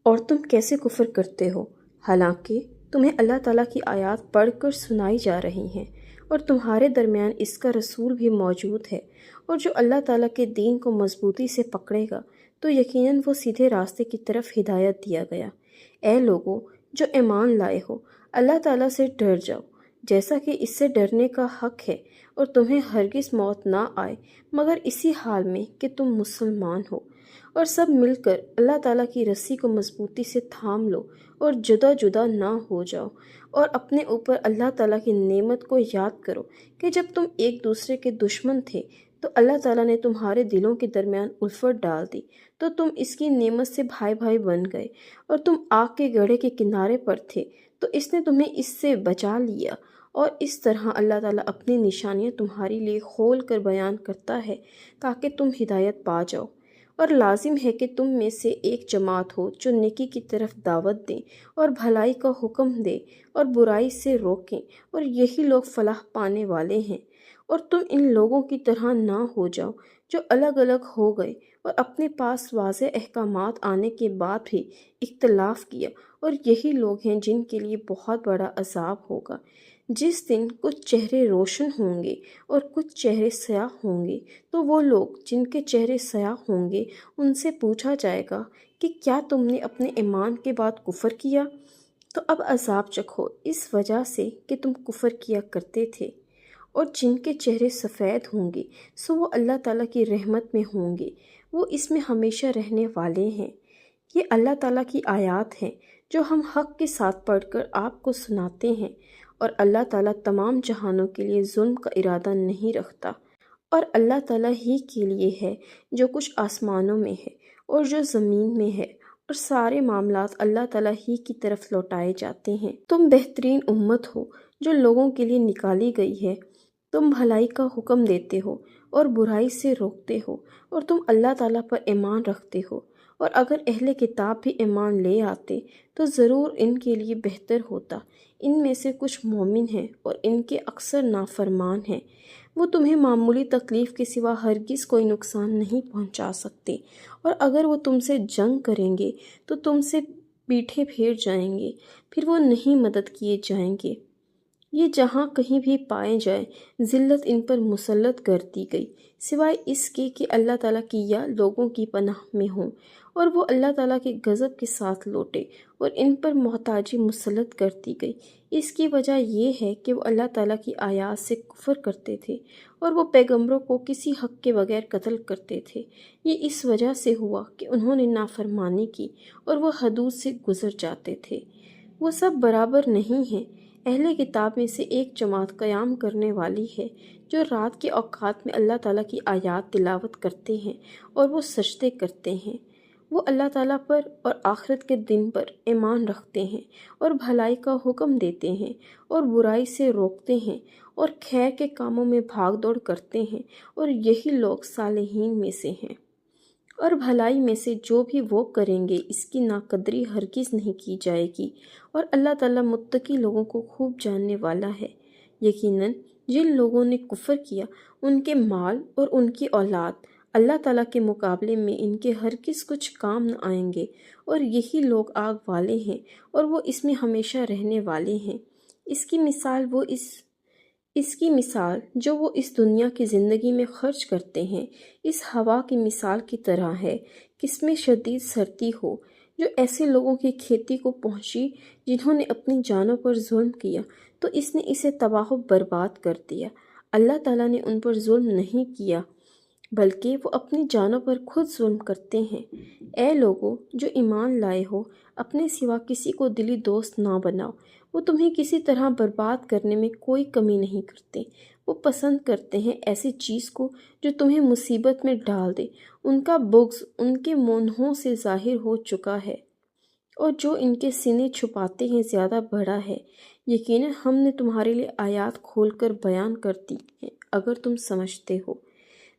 اور تم کیسے کفر کرتے ہو حالانکہ تمہیں اللہ تعالیٰ کی آیات پڑھ کر سنائی جا رہی ہیں اور تمہارے درمیان اس کا رسول بھی موجود ہے، اور جو اللہ تعالیٰ کے دین کو مضبوطی سے پکڑے گا تو یقیناً وہ سیدھے راستے کی طرف ہدایت دیا گیا۔ اے لوگو جو ایمان لائے ہو، اللہ تعالیٰ سے ڈر جاؤ جیسا کہ اس سے ڈرنے کا حق ہے، اور تمہیں ہرگز موت نہ آئے مگر اسی حال میں کہ تم مسلمان ہو، اور سب مل کر اللہ تعالیٰ کی رسی کو مضبوطی سے تھام لو اور جدا جدا نہ ہو جاؤ، اور اپنے اوپر اللہ تعالیٰ کی نعمت کو یاد کرو کہ جب تم ایک دوسرے کے دشمن تھے تو اللہ تعالیٰ نے تمہارے دلوں کے درمیان الفت ڈال دی، تو تم اس کی نعمت سے بھائی بھائی بن گئے، اور تم آگ کے گڑھے کے کنارے پر تھے تو اس نے تمہیں اس سے بچا لیا، اور اس طرح اللہ تعالیٰ اپنی نشانیاں تمہارے لیے کھول کر بیان کرتا ہے تاکہ تم ہدایت پا جاؤ۔ اور لازم ہے کہ تم میں سے ایک جماعت ہو جو نیکی کی طرف دعوت دیں اور بھلائی کا حکم دیں اور برائی سے روکیں، اور یہی لوگ فلاح پانے والے ہیں۔ اور تم ان لوگوں کی طرح نہ ہو جاؤ جو الگ الگ ہو گئے اور اپنے پاس واضح احکامات آنے کے بعد بھی اختلاف کیا، اور یہی لوگ ہیں جن کے لیے بہت بڑا عذاب ہوگا۔ جس دن کچھ چہرے روشن ہوں گے اور کچھ چہرے سیاہ ہوں گے، تو وہ لوگ جن کے چہرے سیاہ ہوں گے ان سے پوچھا جائے گا کہ کیا تم نے اپنے ایمان کے بعد کفر کیا؟ تو اب عذاب چکھو اس وجہ سے کہ تم کفر کیا کرتے تھے۔ اور جن کے چہرے سفید ہوں گے سو وہ اللہ تعالیٰ کی رحمت میں ہوں گے، وہ اس میں ہمیشہ رہنے والے ہیں۔ یہ اللہ تعالیٰ کی آیات ہیں جو ہم حق کے ساتھ پڑھ کر آپ کو سناتے ہیں، اور اللہ تعالیٰ تمام جہانوں کے لیے ظلم کا ارادہ نہیں رکھتا، اور اللہ تعالیٰ ہی کے لیے ہے جو کچھ آسمانوں میں ہے اور جو زمین میں ہے، اور سارے معاملات اللہ تعالیٰ ہی کی طرف لوٹائے جاتے ہیں۔ تم بہترین امت ہو جو لوگوں کے لیے نکالی گئی ہے، تم بھلائی کا حکم دیتے ہو اور برائی سے روکتے ہو، اور تم اللہ تعالیٰ پر ایمان رکھتے ہو۔ اور اگر اہل کتاب بھی ایمان لے آتے تو ضرور ان کے لیے بہتر ہوتا، ان میں سے کچھ مومن ہیں اور ان کے اکثر نافرمان ہیں۔ وہ تمہیں معمولی تکلیف کے سوا ہرگز کوئی نقصان نہیں پہنچا سکتے، اور اگر وہ تم سے جنگ کریں گے تو تم سے پیٹھے پھیر جائیں گے، پھر وہ نہیں مدد کیے جائیں گے۔ یہ جہاں کہیں بھی پائے جائیں ذلت ان پر مسلط کر دی گئی، سوائے اس کے کہ اللہ تعالیٰ کی یا لوگوں کی پناہ میں ہوں، اور وہ اللہ تعالیٰ کے غضب کے ساتھ لوٹے، اور ان پر محتاجی مسلط کر دی گئی۔ اس کی وجہ یہ ہے کہ وہ اللہ تعالیٰ کی آیات سے کفر کرتے تھے، اور وہ پیغمبروں کو کسی حق کے بغیر قتل کرتے تھے۔ یہ اس وجہ سے ہوا کہ انہوں نے نافرمانی کی اور وہ حدود سے گزر جاتے تھے۔ وہ سب برابر نہیں ہیں۔ اہل کتاب میں سے ایک جماعت قیام کرنے والی ہے جو رات کے اوقات میں اللہ تعالیٰ کی آیات تلاوت کرتے ہیں اور وہ سجدے کرتے ہیں۔ وہ اللہ تعالیٰ پر اور آخرت کے دن پر ایمان رکھتے ہیں اور بھلائی کا حکم دیتے ہیں اور برائی سے روکتے ہیں اور خیر کے کاموں میں بھاگ دوڑ کرتے ہیں، اور یہی لوگ صالحین میں سے ہیں۔ اور بھلائی میں سے جو بھی وہ کریں گے اس کی ناقدری ہرگز نہیں کی جائے گی، اور اللہ تعالیٰ متقی لوگوں کو خوب جاننے والا ہے۔ یقیناً جن لوگوں نے کفر کیا ان کے مال اور ان کی اولاد اللہ تعالیٰ کے مقابلے میں ان کے ہرگز کچھ کام نہ آئیں گے، اور یہی لوگ آگ والے ہیں اور وہ اس میں ہمیشہ رہنے والے ہیں۔ اس کی مثال جو وہ اس دنیا کی زندگی میں خرچ کرتے ہیں اس ہوا کی مثال کی طرح ہے کہ اس میں شدید سردی ہو جو ایسے لوگوں کی کھیتی کو پہنچی جنہوں نے اپنی جانوں پر ظلم کیا، تو اس نے اسے تباہ و برباد کر دیا۔ اللہ تعالیٰ نے ان پر ظلم نہیں کیا بلکہ وہ اپنی جانوں پر خود ظلم کرتے ہیں۔ اے لوگو جو ایمان لائے ہو، اپنے سوا کسی کو دلی دوست نہ بناؤ، وہ تمہیں کسی طرح برباد کرنے میں کوئی کمی نہیں کرتے۔ وہ پسند کرتے ہیں ایسی چیز کو جو تمہیں مصیبت میں ڈال دے، ان کا بغض ان کے منہوں سے ظاہر ہو چکا ہے، اور جو ان کے سینے چھپاتے ہیں زیادہ بڑا ہے۔ یقیناً ہم نے تمہارے لیے آیات کھول کر بیان کر دی ہیں اگر تم سمجھتے ہو۔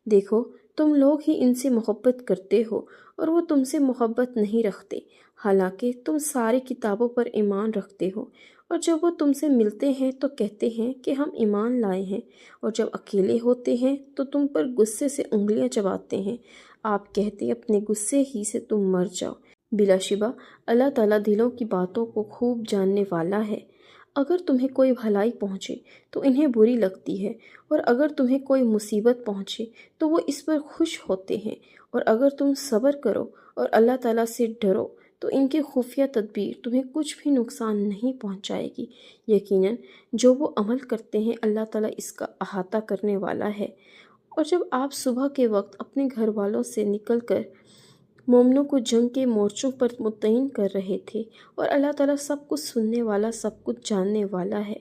دیکھو تم لوگ ہی ان سے محبت کرتے ہو اور وہ تم سے محبت نہیں رکھتے، حالانکہ تم ساری کتابوں پر ایمان رکھتے ہو، اور جب وہ تم سے ملتے ہیں تو کہتے ہیں کہ ہم ایمان لائے ہیں، اور جب اکیلے ہوتے ہیں تو تم پر غصے سے انگلیاں چباتے ہیں۔ آپ کہتے اپنے غصے ہی سے تم مر جاؤ۔ بلا شبہ اللہ تعالیٰ دلوں کی باتوں کو خوب جاننے والا ہے۔ اگر تمہیں کوئی بھلائی پہنچے تو انہیں بری لگتی ہے، اور اگر تمہیں کوئی مصیبت پہنچے تو وہ اس پر خوش ہوتے ہیں، اور اگر تم صبر کرو اور اللہ تعالیٰ سے ڈرو تو ان کی خفیہ تدبیر تمہیں کچھ بھی نقصان نہیں پہنچائے گی۔ یقیناً جو وہ عمل کرتے ہیں اللہ تعالیٰ اس کا احاطہ کرنے والا ہے۔ اور جب آپ صبح کے وقت اپنے گھر والوں سے نکل کر مومنوں کو جنگ کے مورچوں پر متعین کر رہے تھے، اور اللہ تعالیٰ سب کچھ سننے والا، سب کچھ جاننے والا ہے،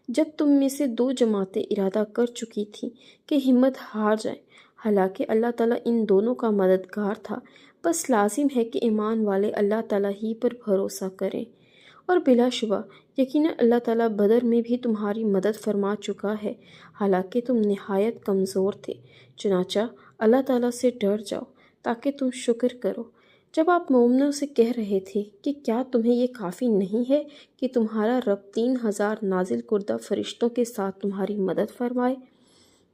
جب تم میں سے دو جماعتیں ارادہ کر چکی تھیں کہ ہمت ہار جائیں، حالانکہ اللہ تعالیٰ ان دونوں کا مددگار تھا، بس لازم ہے کہ ایمان والے اللہ تعالیٰ ہی پر بھروسہ کریں۔ اور بلا شبہ یقیناً اللہ تعالیٰ بدر میں بھی تمہاری مدد فرما چکا ہے، حالانکہ تم نہایت کمزور تھے، چنانچہ اللہ تعالیٰ سے ڈر جاؤ تاکہ تم شکر کرو۔ جب آپ مومنوں سے کہہ رہے تھے کہ کیا تمہیں یہ کافی نہیں ہے کہ تمہارا رب 3000 نازل کردہ فرشتوں کے ساتھ تمہاری مدد فرمائے؟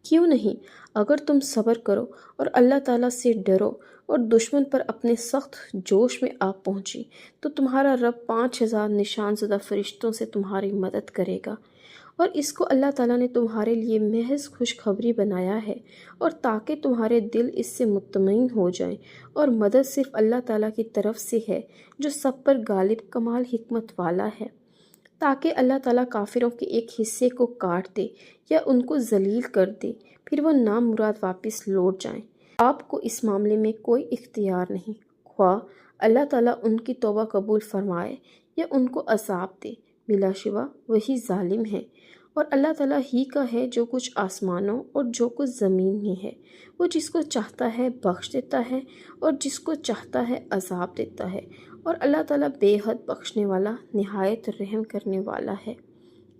کیوں نہیں، اگر تم صبر کرو اور اللہ تعالیٰ سے ڈرو اور دشمن پر اپنے سخت جوش میں آپ پہنچی تو تمہارا رب 5000 نشان زدہ فرشتوں سے تمہاری مدد کرے گا۔ اور اس کو اللہ تعالیٰ نے تمہارے لیے محض خوشخبری بنایا ہے، اور تاکہ تمہارے دل اس سے مطمئن ہو جائیں، اور مدد صرف اللہ تعالیٰ کی طرف سے ہے جو سب پر غالب کمال حکمت والا ہے، تاکہ اللہ تعالیٰ کافروں کے ایک حصے کو کاٹ دے یا ان کو ذلیل کر دے، پھر وہ نامراد واپس لوٹ جائیں۔ آپ کو اس معاملے میں کوئی اختیار نہیں، خواہ اللہ تعالیٰ ان کی توبہ قبول فرمائے یا ان کو عذاب دے، بلا شبہ وہی ظالم ہے۔ اور اللہ تعالیٰ ہی کا ہے جو کچھ آسمانوں اور جو کچھ زمین میں ہے، وہ جس کو چاہتا ہے بخش دیتا ہے اور جس کو چاہتا ہے عذاب دیتا ہے، اور اللہ تعالیٰ بے حد بخشنے والا، نہایت رحم کرنے والا ہے۔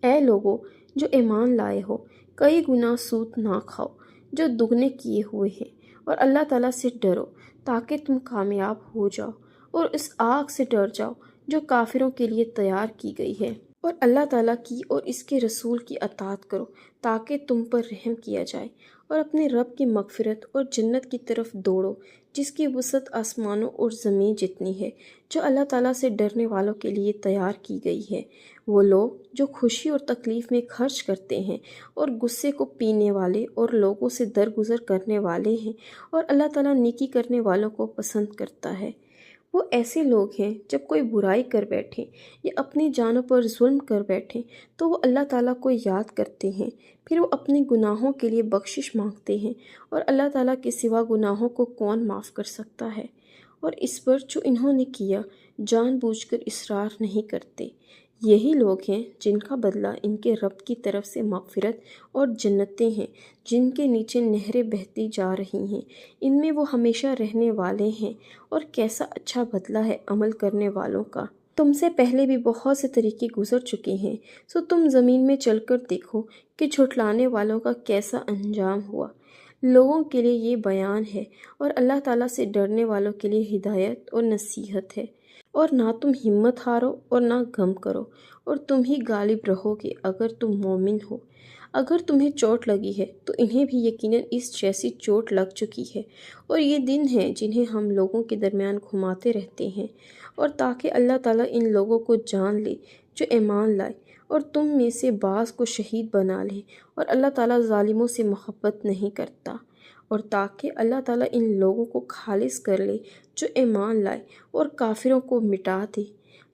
اے لوگو جو ایمان لائے ہو، کئی گنا سود نہ کھاؤ جو دگنے کیے ہوئے ہیں، اور اللہ تعالیٰ سے ڈرو تاکہ تم کامیاب ہو جاؤ، اور اس آگ سے ڈر جاؤ جو کافروں کے لیے تیار کی گئی ہے، اور اللہ تعالیٰ کی اور اس کے رسول کی اطاعت کرو تاکہ تم پر رحم کیا جائے، اور اپنے رب کی مغفرت اور جنت کی طرف دوڑو جس کی وسعت آسمانوں اور زمین جتنی ہے، جو اللہ تعالیٰ سے ڈرنے والوں کے لیے تیار کی گئی ہے۔ وہ لوگ جو خوشی اور تکلیف میں خرچ کرتے ہیں اور غصے کو پینے والے اور لوگوں سے درگزر کرنے والے ہیں، اور اللہ تعالیٰ نیکی کرنے والوں کو پسند کرتا ہے۔ وہ ایسے لوگ ہیں جب کوئی برائی کر بیٹھیں یا اپنی جانوں پر ظلم کر بیٹھیں تو وہ اللہ تعالیٰ کو یاد کرتے ہیں، پھر وہ اپنے گناہوں کے لیے بخشش مانگتے ہیں، اور اللہ تعالیٰ کے سوا گناہوں کو کون معاف کر سکتا ہے؟ اور اس پر جو انہوں نے کیا جان بوجھ کر اصرار نہیں کرتے۔ یہی لوگ ہیں جن کا بدلہ ان کے رب کی طرف سے مغفرت اور جنتیں ہیں جن کے نیچے نہریں بہتی جا رہی ہیں، ان میں وہ ہمیشہ رہنے والے ہیں، اور کیسا اچھا بدلہ ہے عمل کرنے والوں کا۔ تم سے پہلے بھی بہت سے طریقے گزر چکے ہیں، سو تم زمین میں چل کر دیکھو کہ جھٹلانے والوں کا کیسا انجام ہوا۔ لوگوں کے لیے یہ بیان ہے، اور اللہ تعالیٰ سے ڈرنے والوں کے لیے ہدایت اور نصیحت ہے۔ اور نہ تم ہمت ہارو اور نہ غم کرو، اور تم ہی غالب رہو گے اگر تم مومن ہو۔ اگر تمہیں چوٹ لگی ہے تو انہیں بھی یقیناً اس جیسی چوٹ لگ چکی ہے، اور یہ دن ہیں جنہیں ہم لوگوں کے درمیان گھماتے رہتے ہیں، اور تاکہ اللہ تعالیٰ ان لوگوں کو جان لے جو ایمان لائے، اور تم میں سے بعض کو شہید بنا لے، اور اللہ تعالیٰ ظالموں سے محبت نہیں کرتا، اور تاکہ اللہ تعالیٰ ان لوگوں کو خالص کر لے جو ایمان لائے اور کافروں کو مٹا دے۔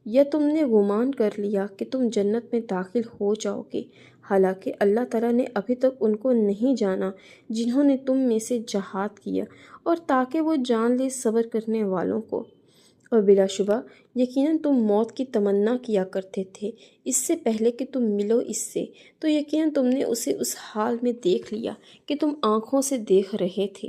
یا تم نے گمان کر لیا کہ تم جنت میں داخل ہو جاؤ گے، حالانکہ اللہ تعالیٰ نے ابھی تک ان کو نہیں جانا جنہوں نے تم میں سے جہاد کیا، اور تاکہ وہ جان لے صبر کرنے والوں کو۔ اور بلا شبہ یقیناً تم موت کی تمنا کیا کرتے تھے اس سے پہلے کہ تم ملو اس سے، تو یقیناً تم نے اسے اس حال میں دیکھ لیا کہ تم آنکھوں سے دیکھ رہے تھے،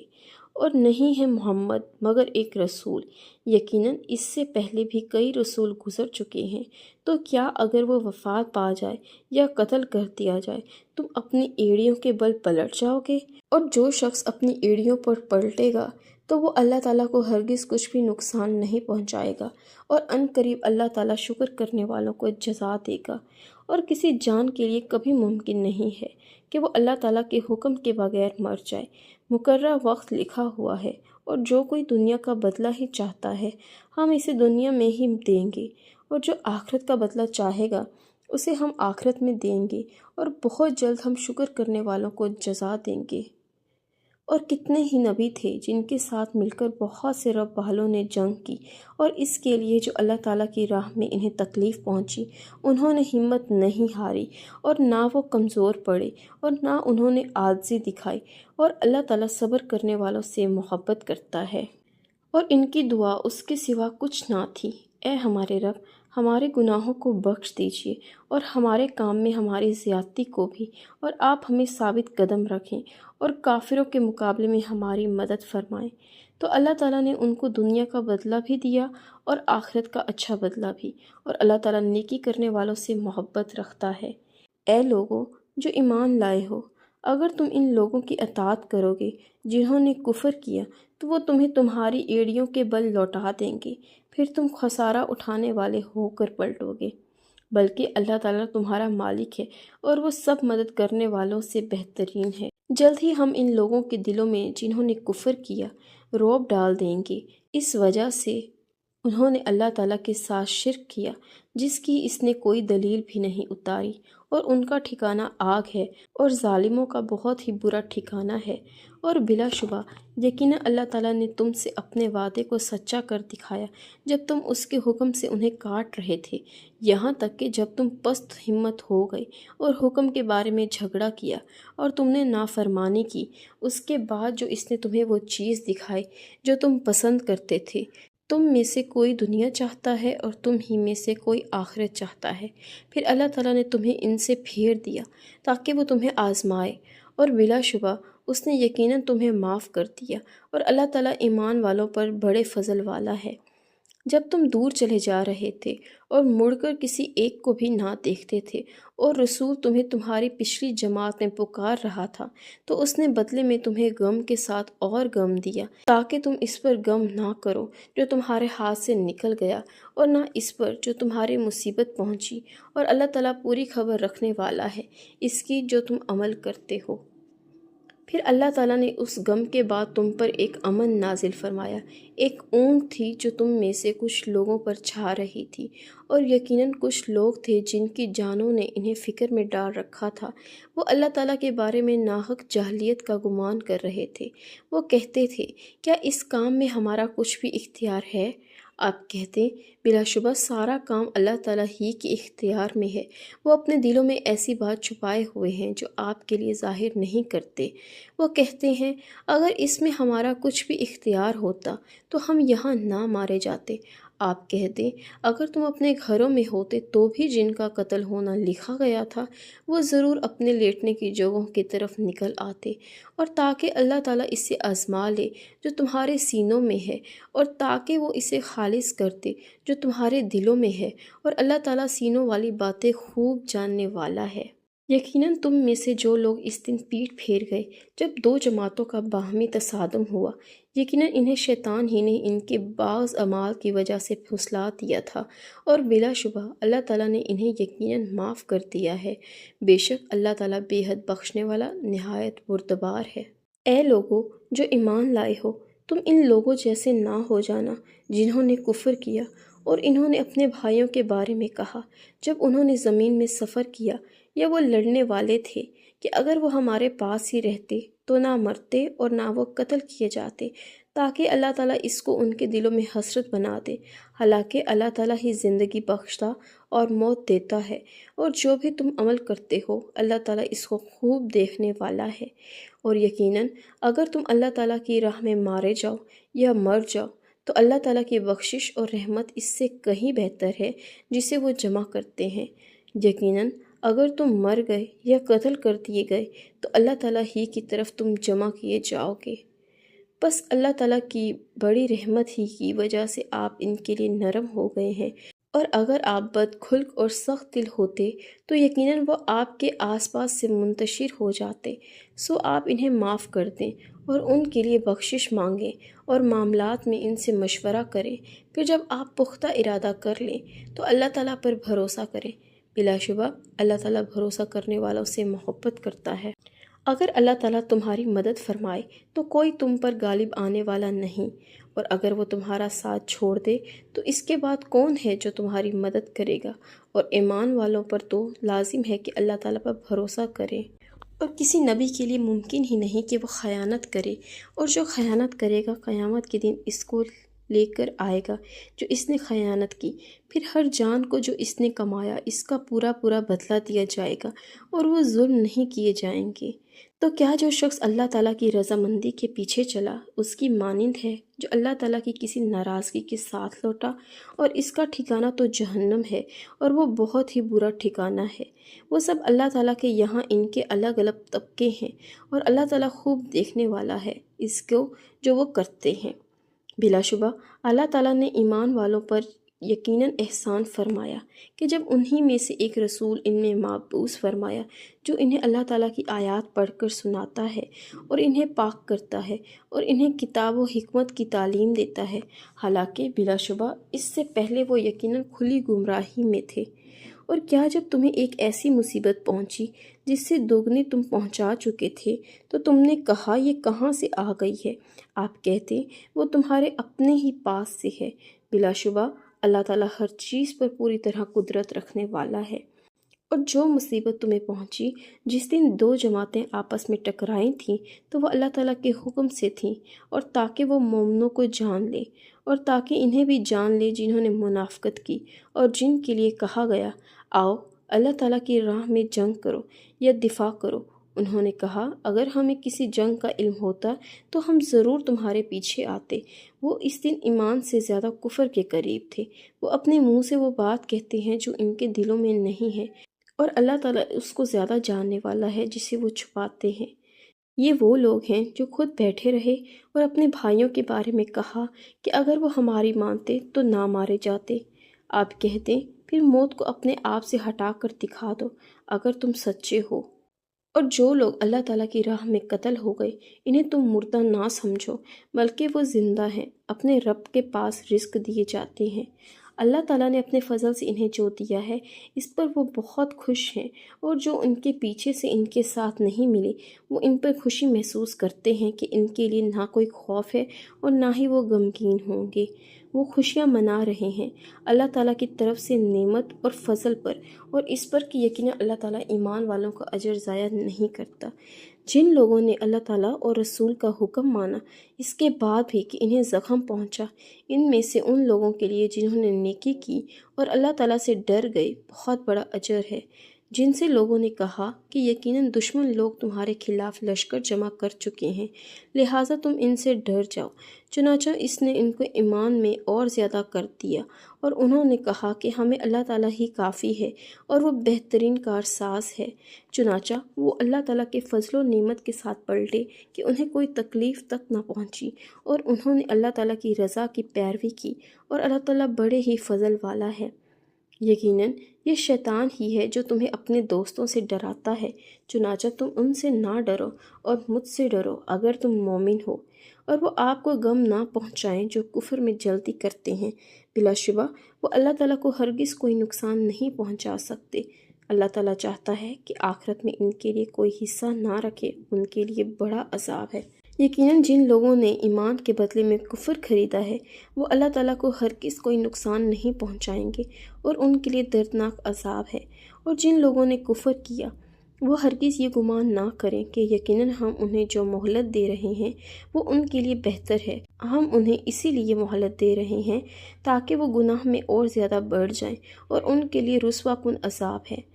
اور نہیں ہے محمد مگر ایک رسول، یقیناً اس سے پہلے بھی کئی رسول گزر چکے ہیں، تو کیا اگر وہ وفات پا جائے یا قتل کر دیا جائے تم اپنی ایڑیوں کے بل پلٹ جاؤ گے؟ اور جو شخص اپنی ایڑیوں پر پلٹے گا تو وہ اللہ تعالیٰ کو ہرگز کچھ بھی نقصان نہیں پہنچائے گا، اور ان قریب اللہ تعالیٰ شکر کرنے والوں کو جزا دے گا۔ اور کسی جان کے لیے کبھی ممکن نہیں ہے کہ وہ اللہ تعالیٰ کے حکم کے بغیر مر جائے، مقررہ وقت لکھا ہوا ہے، اور جو کوئی دنیا کا بدلہ ہی چاہتا ہے ہم اسے دنیا میں ہی دیں گے، اور جو آخرت کا بدلہ چاہے گا اسے ہم آخرت میں دیں گے، اور بہت جلد ہم شکر کرنے والوں کو جزا دیں گے۔ اور کتنے ہی نبی تھے جن کے ساتھ مل کر بہت سے رب والوں نے جنگ کی، اور اس کے لیے جو اللہ تعالیٰ کی راہ میں انہیں تکلیف پہنچی انہوں نے ہمت نہیں ہاری، اور نہ وہ کمزور پڑے، اور نہ انہوں نے عاجزی دکھائی، اور اللہ تعالیٰ صبر کرنے والوں سے محبت کرتا ہے۔ اور ان کی دعا اس کے سوا کچھ نہ تھی، اے ہمارے رب، ہمارے گناہوں کو بخش دیجیے، اور ہمارے کام میں ہماری زیادتی کو بھی، اور آپ ہمیں ثابت قدم رکھیں، اور کافروں کے مقابلے میں ہماری مدد فرمائیں۔ تو اللہ تعالیٰ نے ان کو دنیا کا بدلہ بھی دیا اور آخرت کا اچھا بدلہ بھی، اور اللہ تعالیٰ نیکی کرنے والوں سے محبت رکھتا ہے۔ اے لوگو جو ایمان لائے ہو، اگر تم ان لوگوں کی اطاعت کرو گے جنہوں نے کفر کیا تو وہ تمہیں تمہاری ایڑیوں کے بل لوٹا دیں گے، پھر تم خسارہ اٹھانے والے ہو کر پلٹو گے۔ بلکہ اللہ تعالیٰ تمہارا مالک ہے اور وہ سب مدد کرنے والوں سے بہترین ہے۔ جلد ہی ہم ان لوگوں کے دلوں میں جنہوں نے کفر کیا رعب ڈال دیں گے، اس وجہ سے انہوں نے اللہ تعالیٰ کے ساتھ شرک کیا جس کی اس نے کوئی دلیل بھی نہیں اتاری، اور ان کا ٹھکانہ آگ ہے، اور ظالموں کا بہت ہی برا ٹھکانہ ہے۔ اور بلا شبہ یقیناً اللہ تعالیٰ نے تم سے اپنے وعدے کو سچا کر دکھایا جب تم اس کے حکم سے انہیں کاٹ رہے تھے، یہاں تک کہ جب تم پست ہمت ہو گئے اور حکم کے بارے میں جھگڑا کیا اور تم نے نافرمانی کی، اس کے بعد جو اس نے تمہیں وہ چیز دکھائی جو تم پسند کرتے تھے۔ تم میں سے کوئی دنیا چاہتا ہے اور تم ہی میں سے کوئی آخرت چاہتا ہے، پھر اللہ تعالیٰ نے تمہیں ان سے پھیر دیا تاکہ وہ تمہیں آزمائے، اور بلا شبہ اس نے یقیناً تمہیں معاف کر دیا، اور اللہ تعالیٰ ایمان والوں پر بڑے فضل والا ہے۔ جب تم دور چلے جا رہے تھے اور مڑ کر کسی ایک کو بھی نہ دیکھتے تھے، اور رسول تمہیں تمہاری پچھلی جماعت میں پکار رہا تھا، تو اس نے بدلے میں تمہیں غم کے ساتھ اور غم دیا تاکہ تم اس پر غم نہ کرو جو تمہارے ہاتھ سے نکل گیا، اور نہ اس پر جو تمہارے مصیبت پہنچی، اور اللہ تعالیٰ پوری خبر رکھنے والا ہے اس کی جو تم عمل کرتے ہو۔ پھر اللہ تعالیٰ نے اس غم کے بعد تم پر ایک امن نازل فرمایا، ایک اونگ تھی جو تم میں سے کچھ لوگوں پر چھا رہی تھی، اور یقیناً کچھ لوگ تھے جن کی جانوں نے انہیں فکر میں ڈال رکھا تھا، وہ اللہ تعالیٰ کے بارے میں ناحق جاہلیت کا گمان کر رہے تھے۔ وہ کہتے تھے کیا اس کام میں ہمارا کچھ بھی اختیار ہے؟ آپ کہتے بلا شبہ سارا کام اللہ تعالیٰ ہی کے اختیار میں ہے، وہ اپنے دلوں میں ایسی بات چھپائے ہوئے ہیں جو آپ کے لیے ظاہر نہیں کرتے۔ وہ کہتے ہیں اگر اس میں ہمارا کچھ بھی اختیار ہوتا تو ہم یہاں نہ مارے جاتے۔ آپ کہتے اگر تم اپنے گھروں میں ہوتے تو بھی جن کا قتل ہونا لکھا گیا تھا وہ ضرور اپنے لیٹنے کی جگہوں کی طرف نکل آتے، اور تاکہ اللہ تعالیٰ اسے آزما لے جو تمہارے سینوں میں ہے، اور تاکہ وہ اسے خالص کرتے جو تمہارے دلوں میں ہے، اور اللہ تعالیٰ سینوں والی باتیں خوب جاننے والا ہے۔ یقیناً تم میں سے جو لوگ اس دن پیٹھ پھیر گئے جب دو جماعتوں کا باہمی تصادم ہوا، یقیناً انہیں شیطان ہی نے ان کے بعض اعمال کی وجہ سے پھسلا دیا تھا، اور بلا شبہ اللہ تعالیٰ نے انہیں یقیناً معاف کر دیا ہے۔ بے شک اللہ تعالیٰ بے حد بخشنے والا نہایت بردبار ہے۔ اے لوگو جو ایمان لائے ہو، تم ان لوگوں جیسے نہ ہو جانا جنہوں نے کفر کیا اور انہوں نے اپنے بھائیوں کے بارے میں کہا جب انہوں نے زمین میں سفر کیا یا وہ لڑنے والے تھے کہ اگر وہ ہمارے پاس ہی رہتے تو نہ مرتے اور نہ وہ قتل کیے جاتے، تاکہ اللہ تعالیٰ اس کو ان کے دلوں میں حسرت بنا دے۔ حالانکہ اللہ تعالیٰ ہی زندگی بخشتا اور موت دیتا ہے، اور جو بھی تم عمل کرتے ہو اللہ تعالیٰ اس کو خوب دیکھنے والا ہے۔ اور یقیناً اگر تم اللہ تعالیٰ کی راہ میں مارے جاؤ یا مر جاؤ تو اللہ تعالیٰ کی بخشش اور رحمت اس سے کہیں بہتر ہے جسے وہ جمع کرتے ہیں۔ یقیناً اگر تم مر گئے یا قتل کر دیے گئے تو اللہ تعالیٰ ہی کی طرف تم جمع کیے جاؤ گے۔ بس اللہ تعالیٰ کی بڑی رحمت ہی کی وجہ سے آپ ان کے لیے نرم ہو گئے ہیں، اور اگر آپ بد خلق اور سخت دل ہوتے تو یقیناً وہ آپ کے آس پاس سے منتشر ہو جاتے۔ سو آپ انہیں معاف کر دیں اور ان کے لیے بخشش مانگیں اور معاملات میں ان سے مشورہ کریں، پھر جب آپ پختہ ارادہ کر لیں تو اللہ تعالیٰ پر بھروسہ کریں۔ بلا شبہ اللہ تعالیٰ بھروسہ کرنے والوں سے محبت کرتا ہے۔ اگر اللہ تعالیٰ تمہاری مدد فرمائے تو کوئی تم پر غالب آنے والا نہیں، اور اگر وہ تمہارا ساتھ چھوڑ دے تو اس کے بعد کون ہے جو تمہاری مدد کرے گا؟ اور ایمان والوں پر تو لازم ہے کہ اللہ تعالیٰ پر بھروسہ کرے، اور کسی نبی کے لیے ممکن ہی نہیں کہ وہ خیانت کرے، اور جو خیانت کرے گا قیامت کے دن اس کو لے کر آئے گا جو اس نے خیانت کی، پھر ہر جان کو جو اس نے کمایا اس کا پورا پورا بدلہ دیا جائے گا، اور وہ ظلم نہیں کیے جائیں گے۔ تو کیا جو شخص اللہ تعالیٰ کی رضامندی کے پیچھے چلا اس کی مانند ہے جو اللہ تعالیٰ کی کسی ناراضگی کے ساتھ لوٹا، اور اس کا ٹھکانہ تو جہنم ہے، اور وہ بہت ہی برا ٹھکانہ ہے۔ وہ سب اللہ تعالیٰ کے یہاں ان کے الگ الگ طبقے ہیں، اور اللہ تعالیٰ خوب دیکھنے والا ہے اس کو جو وہ کرتے ہیں۔ بلا شبہ اللہ تعالیٰ نے ایمان والوں پر یقیناً احسان فرمایا کہ جب انہی میں سے ایک رسول ان میں مبعوث فرمایا جو انہیں اللہ تعالیٰ کی آیات پڑھ کر سناتا ہے اور انہیں پاک کرتا ہے اور انہیں کتاب و حکمت کی تعلیم دیتا ہے، حالانکہ بلا شبہ اس سے پہلے وہ یقیناً کھلی گمراہی میں تھے۔ اور کیا جب تمہیں ایک ایسی مصیبت پہنچی جس سے دوگنے تم پہنچا چکے تھے تو تم نے کہا یہ کہاں سے آ گئی ہے؟ آپ کہتے وہ تمہارے اپنے ہی پاس سے ہے۔ بلا شبہ اللہ تعالیٰ ہر چیز پر پوری طرح قدرت رکھنے والا ہے۔ اور جو مصیبت تمہیں پہنچی جس دن دو جماعتیں آپس میں ٹکرائی تھیں تو وہ اللہ تعالیٰ کے حکم سے تھیں، اور تاکہ وہ مومنوں کو جان لے، اور تاکہ انہیں بھی جان لے جنہوں نے منافقت کی، اور جن کے لیے کہا گیا آؤ اللہ تعالیٰ کی راہ میں جنگ کرو یا دفاع کرو۔ انہوں نے کہا اگر ہمیں کسی جنگ کا علم ہوتا تو ہم ضرور تمہارے پیچھے آتے۔ وہ اس دن ایمان سے زیادہ کفر کے قریب تھے۔ وہ اپنے منہ سے وہ بات کہتے ہیں جو ان کے دلوں میں نہیں ہے، اور اللہ تعالیٰ اس کو زیادہ جاننے والا ہے جسے وہ چھپاتے ہیں۔ یہ وہ لوگ ہیں جو خود بیٹھے رہے اور اپنے بھائیوں کے بارے میں کہا کہ اگر وہ ہماری مانتے تو نہ مارے جاتے۔ آپ کہتے پھر موت کو اپنے آپ سے ہٹا کر دکھا دو اگر تم سچے ہو۔ اور جو لوگ اللہ تعالیٰ کی راہ میں قتل ہو گئے انہیں تم مردہ نہ سمجھو، بلکہ وہ زندہ ہیں، اپنے رب کے پاس رزق دیے جاتے ہیں۔ اللہ تعالیٰ نے اپنے فضل سے انہیں جو دیا ہے اس پر وہ بہت خوش ہیں، اور جو ان کے پیچھے سے ان کے ساتھ نہیں ملے وہ ان پر خوشی محسوس کرتے ہیں کہ ان کے لیے نہ کوئی خوف ہے اور نہ ہی وہ غمگین ہوں گے۔ وہ خوشیاں منا رہے ہیں اللہ تعالیٰ کی طرف سے نعمت اور فضل پر، اور اس پر کہ یقیناً اللہ تعالیٰ ایمان والوں کا اجر ضائع نہیں کرتا۔ جن لوگوں نے اللہ تعالیٰ اور رسول کا حکم مانا اس کے بعد بھی کہ انہیں زخم پہنچا، ان میں سے ان لوگوں کے لیے جنہوں نے نیکی کی اور اللہ تعالیٰ سے ڈر گئے بہت بڑا اجر ہے۔ جن سے لوگوں نے کہا کہ یقیناً دشمن لوگ تمہارے خلاف لشکر جمع کر چکے ہیں، لہٰذا تم ان سے ڈر جاؤ، چنانچہ اس نے ان کو ایمان میں اور زیادہ کر دیا، اور انہوں نے کہا کہ ہمیں اللہ تعالیٰ ہی کافی ہے اور وہ بہترین کارساز ہے۔ چنانچہ وہ اللہ تعالیٰ کے فضل و نعمت کے ساتھ پلٹے کہ انہیں کوئی تکلیف تک نہ پہنچی، اور انہوں نے اللہ تعالیٰ کی رضا کی پیروی کی، اور اللہ تعالیٰ بڑے ہی فضل والا ہے۔ یقیناً یہ شیطان ہی ہے جو تمہیں اپنے دوستوں سے ڈراتا ہے، چنانچہ تم ان سے نہ ڈرو اور مجھ سے ڈرو اگر تم مومن ہو، اور وہ آپ کو غم نہ پہنچائیں جو کفر میں جلدی کرتے ہیں۔ بلا شبہ وہ اللہ تعالیٰ کو ہرگز کوئی نقصان نہیں پہنچا سکتے۔ اللہ تعالیٰ چاہتا ہے کہ آخرت میں ان کے لیے کوئی حصہ نہ رکھے، ان کے لیے بڑا عذاب ہے۔ یقیناً جن لوگوں نے ایمان کے بدلے میں کفر خریدا ہے وہ اللہ تعالیٰ کو ہرگز کوئی نقصان نہیں پہنچائیں گے، اور ان کے لیے دردناک عذاب ہے۔ اور جن لوگوں نے کفر کیا وہ ہرگز یہ گمان نہ کریں کہ یقیناً ہم انہیں جو مہلت دے رہے ہیں وہ ان کے لیے بہتر ہے۔ ہم انہیں اسی لیے مہلت دے رہے ہیں تاکہ وہ گناہ میں اور زیادہ بڑھ جائیں، اور ان کے لیے رسوا کن عذاب ہے۔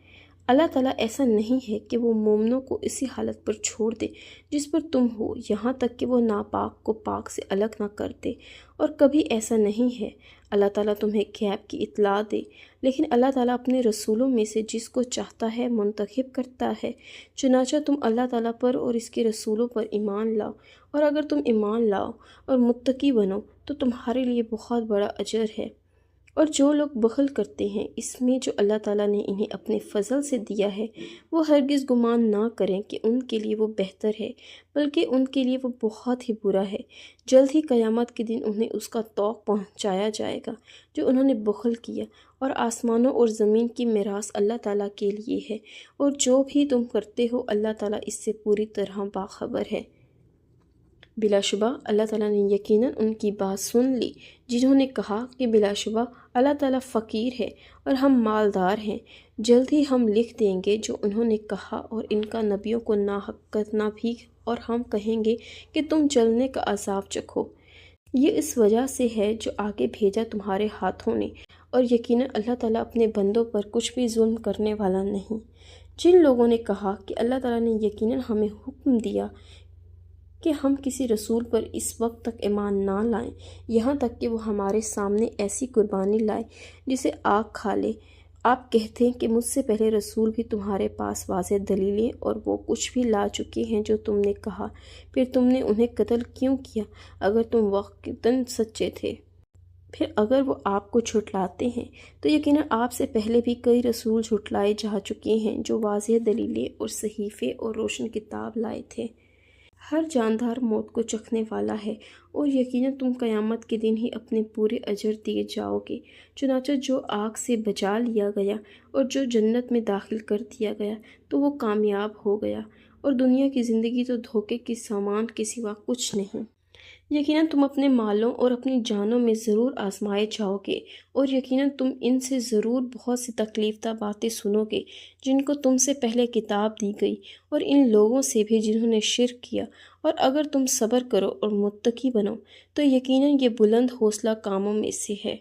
اللہ تعالیٰ ایسا نہیں ہے کہ وہ مومنوں کو اسی حالت پر چھوڑ دے جس پر تم ہو، یہاں تک کہ وہ ناپاک کو پاک سے الگ نہ کر دے، اور کبھی ایسا نہیں ہے۔ اللہ تعالیٰ تمہیں غیب کی اطلاع دے، لیکن اللہ تعالیٰ اپنے رسولوں میں سے جس کو چاہتا ہے منتخب کرتا ہے۔ چنانچہ تم اللہ تعالیٰ پر اور اس کے رسولوں پر ایمان لاؤ، اور اگر تم ایمان لاؤ اور متقی بنو تو تمہارے لیے بہت بڑا اجر ہے۔ اور جو لوگ بخل کرتے ہیں اس میں جو اللہ تعالیٰ نے انہیں اپنے فضل سے دیا ہے، وہ ہرگز گمان نہ کریں کہ ان کے لیے وہ بہتر ہے، بلکہ ان کے لیے وہ بہت ہی برا ہے۔ جلد ہی قیامت کے دن انہیں اس کا طوق پہنچایا جائے گا جو انہوں نے بخل کیا، اور آسمانوں اور زمین کی میراث اللہ تعالیٰ کے لیے ہے، اور جو بھی تم کرتے ہو اللہ تعالیٰ اس سے پوری طرح باخبر ہے۔ بلا شبہ اللہ تعالیٰ نے یقیناً ان کی بات سن لی جنہوں نے کہا کہ بلا شبہ اللہ تعالیٰ فقیر ہے اور ہم مالدار ہیں۔ جلد ہی ہم لکھ دیں گے جو انہوں نے کہا اور ان کا نبیوں کو ناحق کرنا بھی، اور ہم کہیں گے کہ تم جلنے کا عذاب چکھو۔ یہ اس وجہ سے ہے جو آگے بھیجا تمہارے ہاتھوں نے، اور یقیناً اللہ تعالیٰ اپنے بندوں پر کچھ بھی ظلم کرنے والا نہیں۔ جن لوگوں نے کہا کہ اللہ تعالیٰ نے یقیناً ہمیں حکم دیا کہ ہم کسی رسول پر اس وقت تک ایمان نہ لائیں یہاں تک کہ وہ ہمارے سامنے ایسی قربانی لائے جسے آگ کھا لے، آپ کہتے ہیں کہ مجھ سے پہلے رسول بھی تمہارے پاس واضح دلیلیں اور وہ کچھ بھی لا چکے ہیں جو تم نے کہا، پھر تم نے انہیں قتل کیوں کیا اگر تم واقعتاً سچے تھے؟ پھر اگر وہ آپ کو جھٹلاتے ہیں تو یقیناً آپ سے پہلے بھی کئی رسول جھٹلائے جا چکے ہیں جو واضح دلیلیں اور صحیفے اور روشن کتاب لائے تھے۔ ہر جاندار موت کو چکھنے والا ہے، اور یقیناً تم قیامت کے دن ہی اپنے پورے اجر دیے جاؤ گے۔ چنانچہ جو آگ سے بچا لیا گیا اور جو جنت میں داخل کر دیا گیا تو وہ کامیاب ہو گیا، اور دنیا کی زندگی تو دھوکے کے سامان کے سوا کچھ نہیں۔ یقیناً تم اپنے مالوں اور اپنی جانوں میں ضرور آزمائے جاؤ گے، اور یقیناً تم ان سے ضرور بہت سی تکلیف دہ باتیں سنو گے جن کو تم سے پہلے کتاب دی گئی، اور ان لوگوں سے بھی جنہوں نے شرک کیا، اور اگر تم صبر کرو اور متقی بنو تو یقیناً یہ بلند حوصلہ کاموں میں سے ہے۔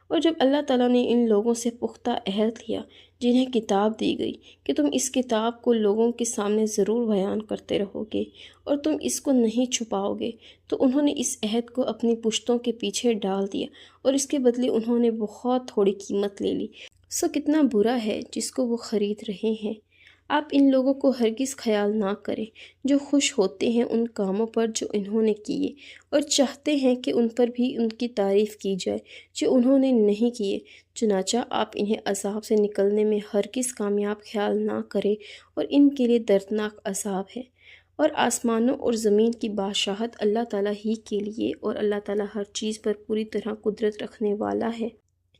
اور جب اللہ تعالیٰ نے ان لوگوں سے پختہ عہد لیا جنہیں کتاب دی گئی کہ تم اس کتاب کو لوگوں کے سامنے ضرور بیان کرتے رہو گے اور تم اس کو نہیں چھپاؤ گے، تو انہوں نے اس عہد کو اپنی پشتوں کے پیچھے ڈال دیا، اور اس کے بدلے انہوں نے بہت تھوڑی قیمت لے لی۔ سو کتنا برا ہے جس کو وہ خرید رہے ہیں۔ آپ ان لوگوں کو ہرگز خیال نہ کریں جو خوش ہوتے ہیں ان کاموں پر جو انہوں نے کیے، اور چاہتے ہیں کہ ان پر بھی ان کی تعریف کی جائے جو انہوں نے نہیں کیے۔ چنانچہ آپ انہیں عذاب سے نکلنے میں ہرگز کامیاب خیال نہ کریں، اور ان کے لیے دردناک عذاب ہے۔ اور آسمانوں اور زمین کی بادشاہت اللہ تعالیٰ ہی کے لیے، اور اللہ تعالیٰ ہر چیز پر پوری طرح قدرت رکھنے والا ہے۔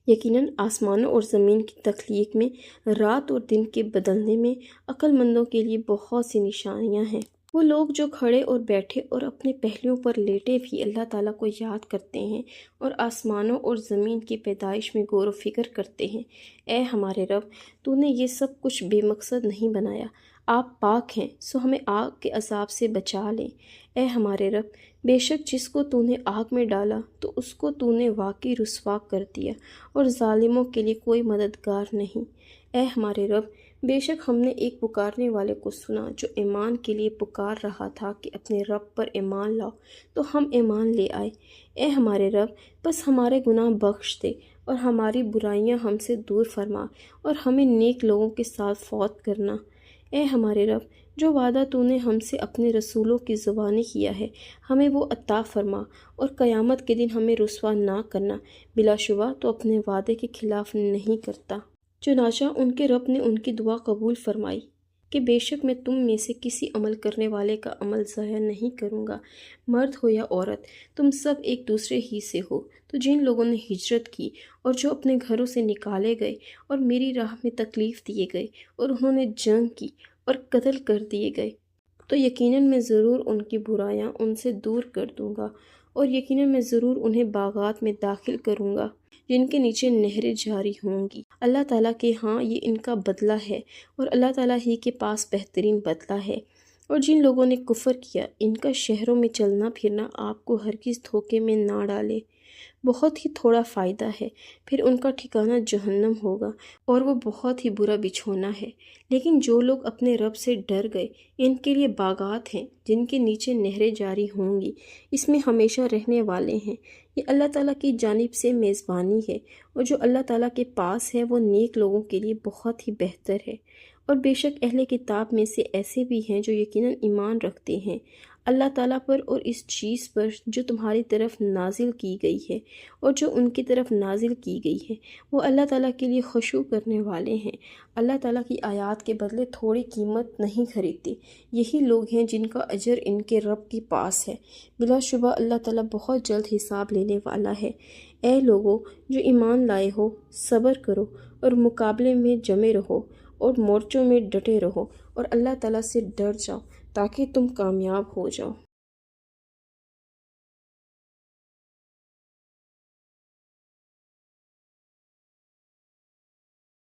یقیناً آسمانوں اور زمین کی تخلیق میں، رات اور دن کے بدلنے میں عقل مندوں کے لیے بہت سی نشانیاں ہیں۔ وہ لوگ جو کھڑے اور بیٹھے اور اپنے پہلوؤں پر لیٹے بھی اللہ تعالیٰ کو یاد کرتے ہیں اور آسمانوں اور زمین کی پیدائش میں غور و فکر کرتے ہیں۔ اے ہمارے رب، تو نے یہ سب کچھ بے مقصد نہیں بنایا، آپ پاک ہیں، سو ہمیں آگ کے عذاب سے بچا لیں۔ اے ہمارے رب، بے شک جس کو تو نے آگ میں ڈالا تو اس کو تو نے واقعی رسوا کر دیا، اور ظالموں کے لیے کوئی مددگار نہیں۔ اے ہمارے رب، بے شک ہم نے ایک پکارنے والے کو سنا جو ایمان کے لیے پکار رہا تھا کہ اپنے رب پر ایمان لاؤ، تو ہم ایمان لے آئے۔ اے ہمارے رب، بس ہمارے گناہ بخش دے اور ہماری برائیاں ہم سے دور فرما، اور ہمیں نیک لوگوں کے ساتھ فوت کرنا۔ اے ہمارے رب، جو وعدہ تو نے ہم سے اپنے رسولوں کی زبانی کیا ہے ہمیں وہ عطا فرما، اور قیامت کے دن ہمیں رسوا نہ کرنا، بلا شبہ تو اپنے وعدے کے خلاف نہیں کرتا۔ چنانچہ ان کے رب نے ان کی دعا قبول فرمائی کہ بے شک میں تم میں سے کسی عمل کرنے والے کا عمل ضائع نہیں کروں گا، مرد ہو یا عورت، تم سب ایک دوسرے ہی سے ہو۔ تو جن لوگوں نے ہجرت کی اور جو اپنے گھروں سے نکالے گئے اور میری راہ میں تکلیف دیے گئے، اور انہوں نے جنگ کی اور قتل کر دیے گئے، تو یقیناً میں ضرور ان کی برائیاں ان سے دور کر دوں گا، اور یقیناً میں ضرور انہیں باغات میں داخل کروں گا جن کے نیچے نہریں جاری ہوں گی۔ اللہ تعالیٰ کے ہاں یہ ان کا بدلہ ہے، اور اللہ تعالیٰ ہی کے پاس بہترین بدلہ ہے۔ اور جن لوگوں نے کفر کیا، ان کا شہروں میں چلنا پھرنا آپ کو ہرگز دھوکے میں نہ ڈالے، بہت ہی تھوڑا فائدہ ہے، پھر ان کا ٹھکانہ جہنم ہوگا، اور وہ بہت ہی برا بچھونا ہے۔ لیکن جو لوگ اپنے رب سے ڈر گئے، ان کے لیے باغات ہیں جن کے نیچے نہریں جاری ہوں گی، اس میں ہمیشہ رہنے والے ہیں۔ یہ اللہ تعالیٰ کی جانب سے میزبانی ہے، اور جو اللہ تعالیٰ کے پاس ہے وہ نیک لوگوں کے لیے بہت ہی بہتر ہے۔ اور بے شک اہل کتاب میں سے ایسے بھی ہیں جو یقیناً ایمان رکھتے ہیں، اللہ تعالیٰ پر اور اس چیز پر جو تمہاری طرف نازل کی گئی ہے اور جو ان کی طرف نازل کی گئی ہے، وہ اللہ تعالیٰ کے لیے خشوع کرنے والے ہیں۔ اللہ تعالیٰ کی آیات کے بدلے تھوڑی قیمت نہیں خریدتے۔ یہی لوگ ہیں جن کا اجر ان کے رب کے پاس ہے۔ بلا شبہ اللہ تعالیٰ بہت جلد حساب لینے والا ہے۔ اے لوگو جو ایمان لائے ہو، صبر کرو اور مقابلے میں جمے رہو اور مورچوں میں ڈٹے رہو اور اللہ تعالیٰ سے ڈر جاؤ تاکہ تم کامیاب ہو جاؤ۔